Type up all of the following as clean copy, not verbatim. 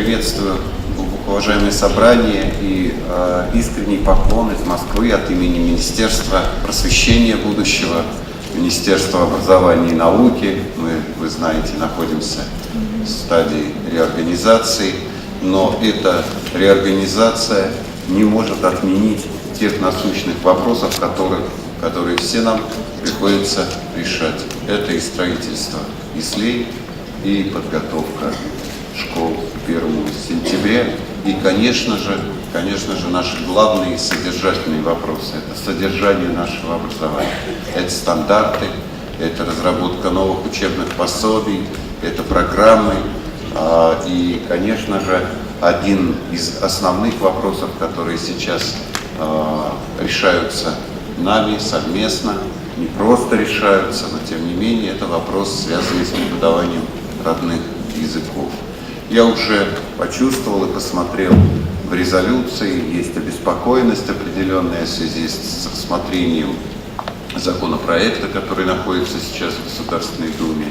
Приветствую глубоко уважаемое собрание и искренний поклон из Москвы от имени Министерства просвещения будущего, Министерства образования и науки. Мы, вы знаете, находимся в стадии реорганизации, но эта реорганизация не может отменить тех насущных вопросов, которые все нам приходится решать. Это и строительство яслей, и подготовка школ к 1 сентября. И, конечно же, наши главные содержательные вопросы. Это содержание нашего образования, это стандарты, это разработка новых учебных пособий, это программы. И, конечно же, один из основных вопросов, которые сейчас решаются нами совместно, не просто решаются, но тем не менее, это вопрос, связанный с преподаванием родных языков. Я уже почувствовал и посмотрел в резолюции, есть обеспокоенность определенная в связи с рассмотрением законопроекта, который находится сейчас в Государственной Думе.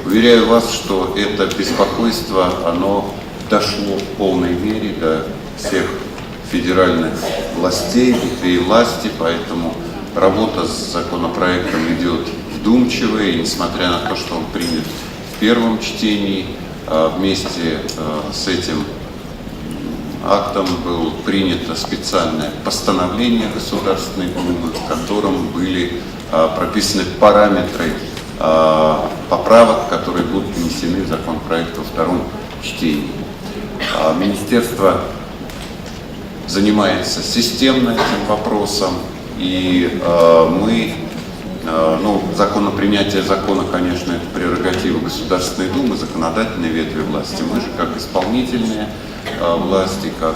Уверяю вас, что это беспокойство, оно дошло в полной мере до всех федеральных властей, ветвей власти, поэтому работа с законопроектом идет вдумчиво, и несмотря на то, что он принят в первом чтении, вместе с этим актом было принято специальное постановление Государственной Думы, в котором были прописаны параметры поправок, которые будут внесены в законопроект во втором чтении. Министерство занимается системно этим вопросом, и принятие закона, конечно, это прерогатива Государственной Думы, законодательной ветви власти. Мы же, как исполнительные власти, как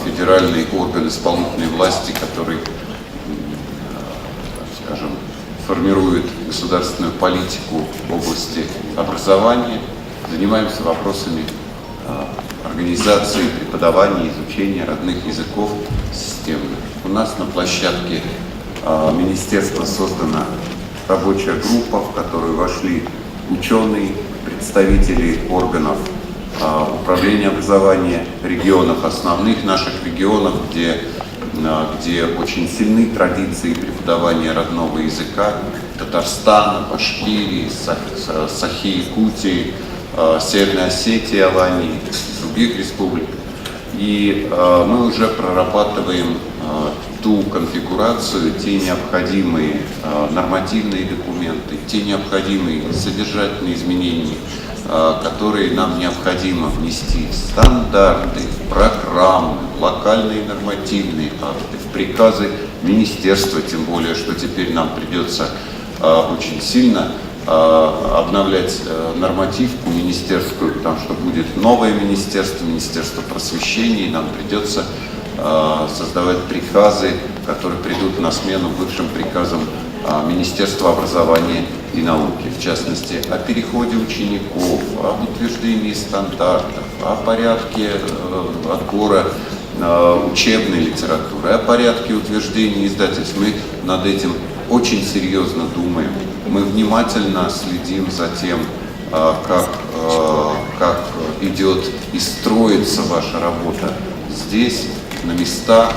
федеральный орган исполнительной власти, который, скажем, формирует государственную политику в области образования, занимаемся вопросами организации, преподавания, изучения родных языков системно. У нас на площадке министерства создана рабочая группа, в которую вошли ученые, представители органов управления образования регионов, основных наших регионов, где очень сильны традиции преподавания родного языка: Татарстана, Башкирии, Сахи-Якутии, Северной Осетии, Алании, других республик. И мы уже прорабатываем ту конфигурацию, те необходимые нормативные документы, те необходимые содержательные изменения, которые нам необходимо внести в стандарты, в программы, локальные нормативные акты, в приказы министерства, тем более, что теперь нам придется очень сильно обновлять нормативку министерскую, потому что будет новое министерство, Министерство просвещения, и нам придется создавать приказы, которые придут на смену бывшим приказам Министерства образования и науки, в частности, о переходе учеников, об утверждении стандартов, о порядке отбора учебной литературы, о порядке утверждения издательств. Мы над этим очень серьезно думаем. Мы внимательно следим за тем, как идет и строится ваша работа здесь, на местах.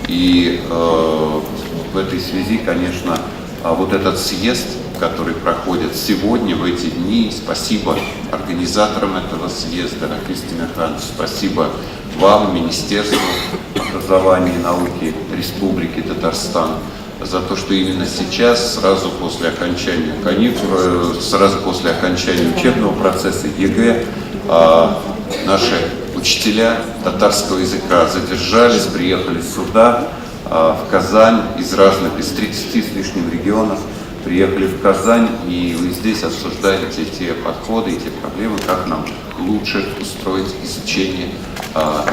И в этой связи, конечно, вот этот съезд, который проходит сегодня, в эти дни, спасибо организаторам этого съезда, Рафис Тимирханович, спасибо вам, Министерству образования и науки Республики Татарстан, за то, что именно сейчас, сразу после окончания каникул, сразу после окончания учебного процесса ЕГЭ, наши учителя татарского языка задержались, приехали сюда, в Казань, из 30 с лишним регионов, приехали в Казань, и вы здесь обсуждаете те подходы и те проблемы, как нам лучше устроить изучение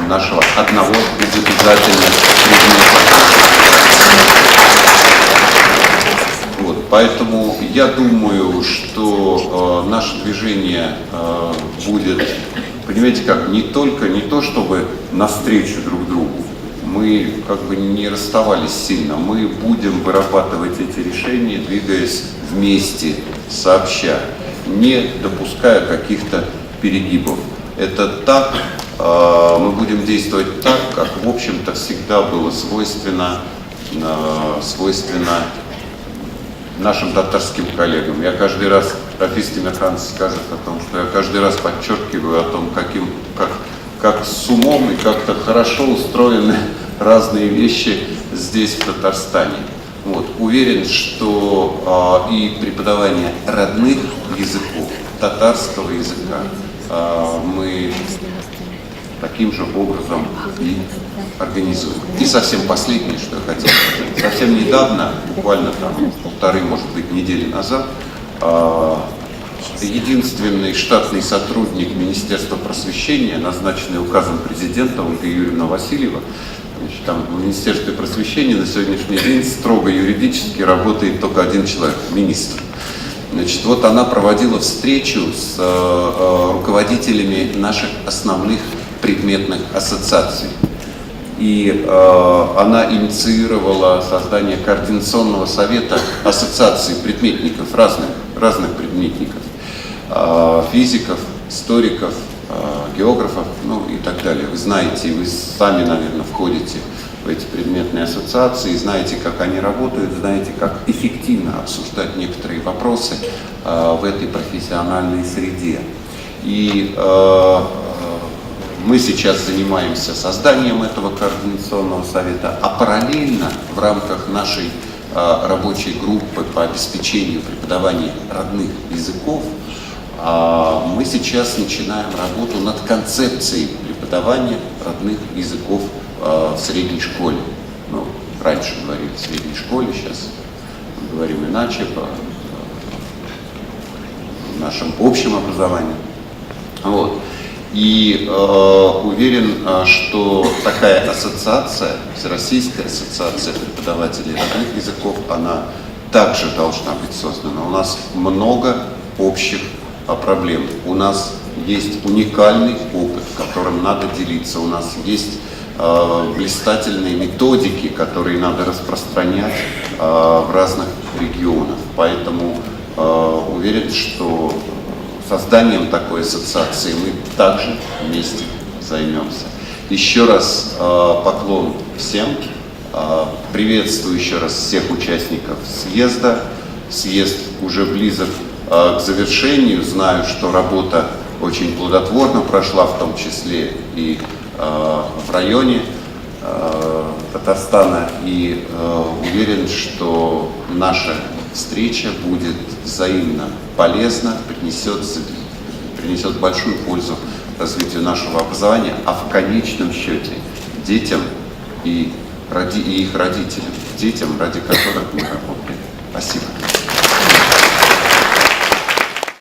нашего одного из обязательных предметов. Поэтому я думаю, что наше движение будет, понимаете как, не то чтобы навстречу друг другу, мы как бы не расставались сильно, мы будем вырабатывать эти решения, двигаясь вместе, сообща, не допуская каких-то перегибов. это так, мы будем действовать так, как, в общем-то, всегда было свойственно нашим татарским коллегам. Я каждый раз, Рафис Тимирханович скажет о том, что я каждый раз подчеркиваю о том, как с умом и как-то хорошо устроены разные вещи здесь, в Татарстане. Вот. Уверен, что и преподавание родных языков, татарского языка, мы таким же образом и организуем. И совсем последнее, что я хотел сказать. Совсем недавно, буквально там полторы, может быть, недели назад, единственный штатный сотрудник Министерства просвещения, назначенный указом президента, Ольга Юрьевна Васильева, значит, там в Министерстве просвещения на сегодняшний день строго юридически работает только один человек, министр. Значит, вот она проводила встречу с руководителями наших основных предметных ассоциаций. И она инициировала создание координационного совета ассоциаций предметников, разных предметников, физиков, историков, географов, ну и так далее. Вы знаете, вы сами, наверное, входите в эти предметные ассоциации, знаете, как они работают, знаете, как эффективно обсуждать некоторые вопросы в этой профессиональной среде. И мы сейчас занимаемся созданием этого координационного совета, а параллельно в рамках нашей рабочей группы по обеспечению преподавания родных языков мы сейчас начинаем работу над концепцией преподавания родных языков в средней школе. Ну, раньше говорили в средней школе, сейчас мы говорим иначе, по нашему общему образованию. Вот. И уверен, что такая ассоциация, Всероссийская ассоциация преподавателей родных языков, она также должна быть создана. У нас много общих проблем. У нас есть уникальный опыт, которым надо делиться. У нас есть блистательные методики, которые надо распространять в разных регионах. Поэтому уверен, что созданием такой ассоциации мы также вместе займемся. Еще раз поклон всем. Приветствую еще раз всех участников съезда. Съезд уже близок к завершению. Знаю, что работа очень плодотворно прошла, в том числе и в районе Татарстана. И уверен, что наша встреча будет взаимно полезна, принесет большую пользу развитию нашего образования, а в конечном счете детям и их родителям, детям, ради которых мы работаем. Спасибо.